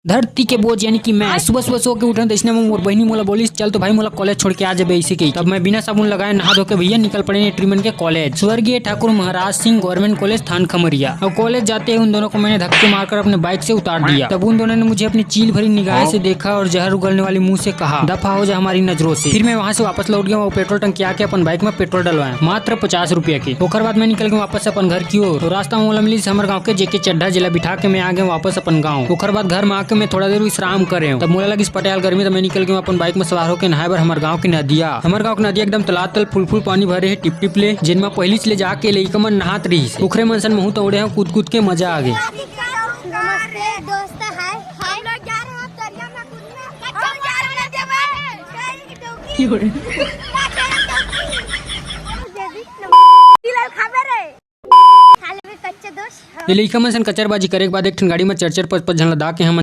धरती के बोझ यानी कि मैं सुबह सुबह सो के उठा तो इसने मोर बहनी मोला बोली चल तो भाई मोला कॉलेज छोड़ के आ जाबे इसी के। तब मैं बिना साबुन लगाए नहा धो के भैया निकल पड़े ट्रीटमेंट के कॉलेज स्वर्गीय ठाकुर महाराज सिंह गवर्नमेंट कॉलेज थान खमरिया। और कॉलेज जाते ही उन दोनों को मैंने धक्के मारकर अपने बाइक से उतार दिया। तब उन दोनों ने मुझे अपनी चील भरी निगाह से देखा और जहर उगलने वाली मुंह से कहा दफा हो जा हमारी नजरों से। फिर मैं वहाँ से वापस लौट गया और पेट्रोल टंकी आके अपन बाइक में पेट्रोल डलवाया मात्र 50 रुपया की। ओकर बाद मैं निकल गया वापस अपन घर की ओर। रास्ता में मिली हमारे गाँव के जेके चड्ढा जिला बिठा के मैं आ गया वापस अपन गाँव। ओकर बाद घर में आके मैं थोड़ा देर विश्राम करे तब मोला लगी पटियाल गर्मी तो मैं निकल गया अपन बाइक में सवार होकर नहाए बर हमारे गाँव की नदिया। हमारे गाँव की नदिया एकदम तलातल फुल पानी भरे है टिप टिप ले जिनमें पहली से ले जाके लइका मन नहात रही है। उखरे मनसन महू तो उड़े हैं कूद कूद के मजा आ गई। ये लइका मन सन कचरबाजी करे के बाद एक ठन गाड़ी में 4-4 5-5 झन ला दा के हम